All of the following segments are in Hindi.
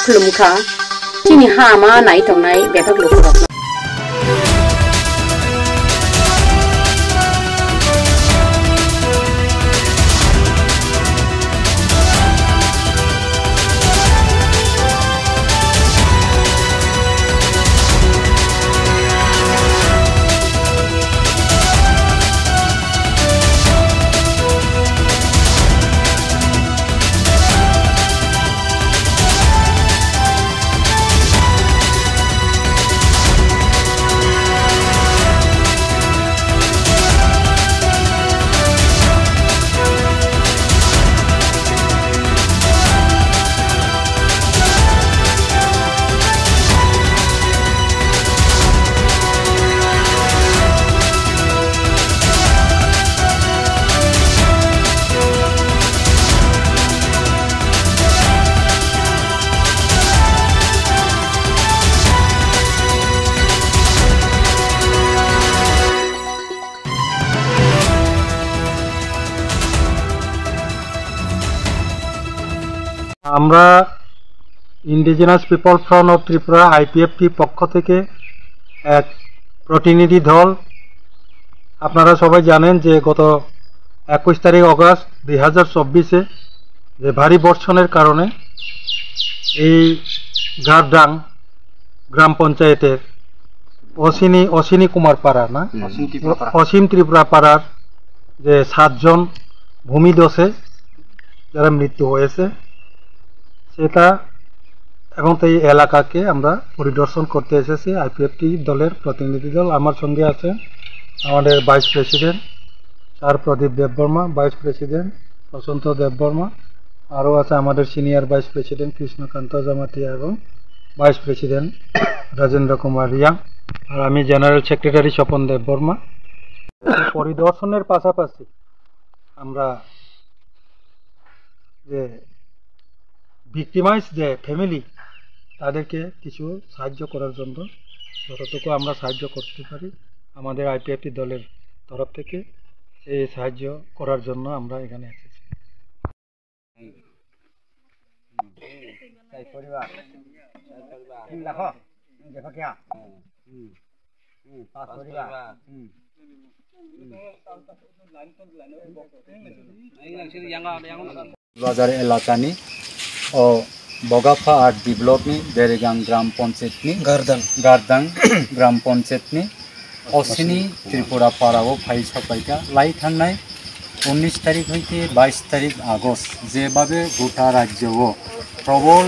खुलुमखा चिनि हामा नाय तंनाय बेफाक लुफुरब আমরা indigenous people front of Tripura IPFT পক্ষ থেকে এক প্রতিনিধি দল আপনারা সবাই জানেন যে গত 21 তারিখ অগাস্ট 2024-এ যে ভারী বর্ষণের কারণে এই গারডাং গ্রাম পঞ্চায়েতের অশ্বিনী কুমার পাড়া না অসীম ত্রিপুরা পাড়ার যে 7 জন ভূমিধসে যারা মৃত্যু হয়েছে সেটা এবং এই এলাকাকে আমরা পরিদর্শন করতে এসেছি আইপিএফটি দলের প্রতিনিধি দল। আমার সঙ্গে আছে আমাদের ভাইস প্রেসিডেন্ট স্যার প্রদীপ দেববর্মা, ভাইস প্রেসিডেন্ট বসন্ত দেববর্মা, আরও আছে আমাদের senior vice president Krishnakanta Jamatia এবং ভাইস প্রেসিডেন্ট রাজেন্দ্র কুমার রিয়াং, আর আমি জেনারেল সেক্রেটারি স্বপন দেববর্মা। পরিদর্শনের পাশাপাশি আমরা যে ভিক্টিমাইজ যে ফ্যামিলি তাদেরকে কিছু সাহায্য করার জন্য যতটুকু আমরা সাহায্য করতে পারি আমাদের আইপিএফটি দলের তরফ থেকে এই সাহায্য করার জন্য আমরা এখানে এসেছি। बाजार एलाकानि ओ बगाफा आर्ट ब्लकनि बेरेगां ग्राम पन्चायतनि गारदां ग्राम पन्चायतनि असिनी त्रिपुरा पाराव फाइ साफायगा लाई थांनाय 19 तारिख हইতে 22 तारिख आगस्ट जेबाबे गोटा राज्यव प्रबल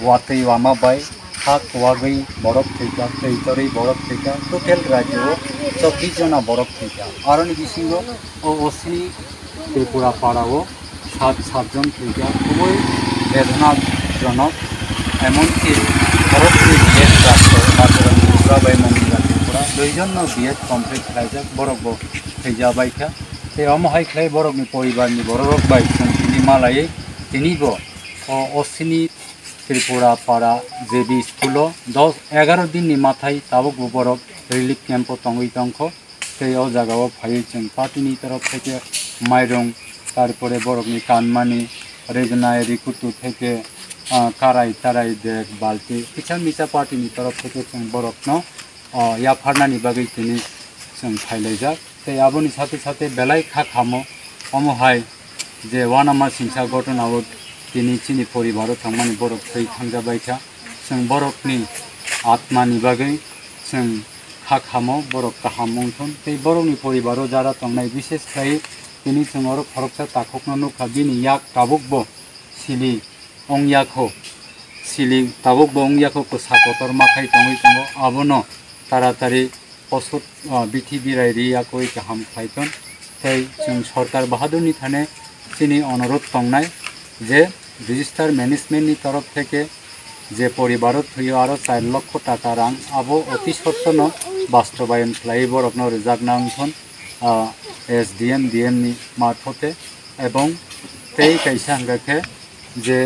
वातै वामाबाय हाक वागै बरफ थैका थैतरै बरफ थैका टोटेल राज्यव 24 जना बरफ थैका आरनि बिसिङाव असिनी त्रिपुरा पाराव 7 জন थैका খুবই বেদনাজনক এমনকি বরফনি বিয়ের রাষ্ট্র মাত্র ত্রিপুরা মন্দিরা ত্রিপুরা 2 জন বিয়ের কমপ্লিট খাইজাক বরফ थैजाबायखा ते अमहाय खाय बरफनि परिबारनि बरफ बाय जोंनि मालायै दिनैबो असिनी त्रिपुरा पारा जेबि स्कुल 10-11 दिननि माथाय ताबुक बरफ रिलिफ कैम्प तंगै तंख ते ओ जागाव फाइ जों पार्टीनि तरफ থেকে माइरं तारपरे बरफनि कानमानि रेजनाय रिकुटु থেকে काराय ताराय देग बाल्टी किछा मिसा पार्टीनि तरफ থেকে जों बरफनो याफारनानि बागै दिनै जों फाइलायजाक ते आबोनि साथे साथे बेलाय खाखामो अमहाय जे वानामा सिंसा घटनाव दिनै चिनि परिबार थांमानि बरफ थै थांजाबायखा जों बरफनि आत्मानि बागै जों खाखामो बरफ काहामंथन ते बरफनि परिबार जारा थांनाय विशेष खाय दिनै जों आरो फरकसा ताखकनो नुखा दिनै याक ताबुकबो सिलि अंयाखौ सिलि ताबुकबो अंयाखौ सापतर माखाय थांबाय थांबो आबोनो तारातारि पसुत बिथि बिरायरि याखौ गाहाम खायगोन ताई जों सरकार बाहादुरनि थाने चिनि अनुरोध थांनाय जे रेजिस्टार मैनेजमेंटनि तरफ থেকে যে পরিবার থইও আরো 4 লক্ষ টাকা রাং আবো অতি সত্তন বাস্তবায়ন খাই বরকনো রেজাগনাংথন एसडीएम डीएम नि मार्फते एवं तेई कैसा हांगाखे जे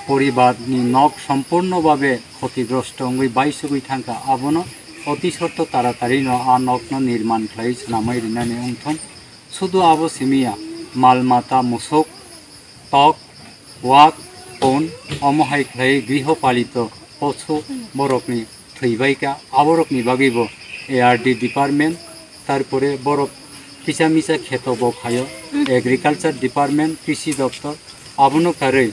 परिबारनि नक सम्पूर्ण भावे क्षतिग्रस्त अंगै बाइसुगै थांखा आबोनो अति सत्त तारातारि न आ नकनो निर्माण खाइ सनामै रिनानि उंथन शुधु आबो सिमिया मालमाता मुसुक तक वाक phone omohai khlai gৃহপালিত পশু বরফনি থইবাইকা আবরকনি বাগিব ARD ডিপার্টমেন্ট তারপরে বরফ পিছামিছা ক্ষেত বখায় এগ্রিকালচার ডিপার্টমেন্ট কৃষি দপ্তর আবনো কারে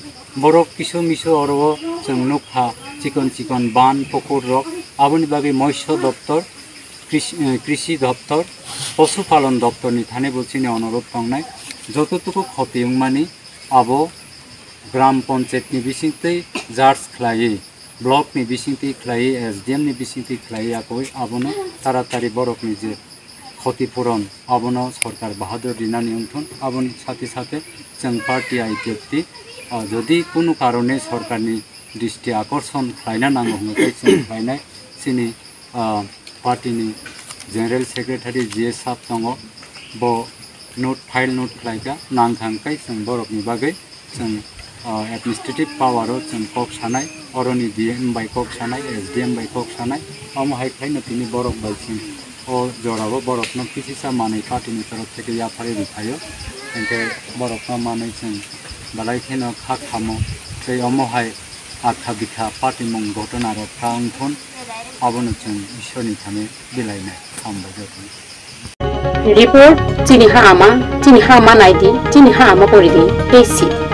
বরফ কিছু মিছু অরব जों नुखा চিকন চিকন বান পুকুর রক আবনি বাগি মৎস্য দপ্তর কৃষি দপ্তর পশুপালন দপ্তরনি থানে বলছিনি অনুরোধ খাংনাय যতটুকু ক্ষতিমানি আবো গ্রাম পঞ্চায়েতনি বিসিংতै जार्ज ख्लायै ब्लकनि बिसिंथि ख्लायै SDM नि बिसिंथि ख्लायै आकoi आबनो तारातारि बरफनि जे क्षतिपूरण आबनो सरकार बाहादुर दिनानि उन्थुन आबनि साथे साथे जों पार्टी IPFT जदि कोनो कारणे सरकारनि दृष्टि आकर्षण खालायना नांगौ होननानै जों खालायनाय जोंनि पार्टीनि जेनेरेल सेक्रेटारि GS साब दङ ब नोट फाइल नोट खालायगा नांखांखाय जों बरफनि बागै जों एडमिनिस्ट्रेटिव पावारो जों कक सानाय अरनि DM बाय कक सानाय SDM बाय कक सानाय आमहाय खायनो तिनि बरफ बायसिं ओ जराबो बरफनो पिसिसा मानै पार्टीनि तरफ থেকে याफारे बिखायो एंके बरफनो मानै जों बालाय खेनो खा खामो সেই अमहाय आखा बिखा पार्टी मुं घटना रखा अंथन आबनो जों ईश्वरनि थाने बिलायनाय खामबाय जादों रिपोर्ट चिनि हामा नायदि चिनि हामा परिदि एसि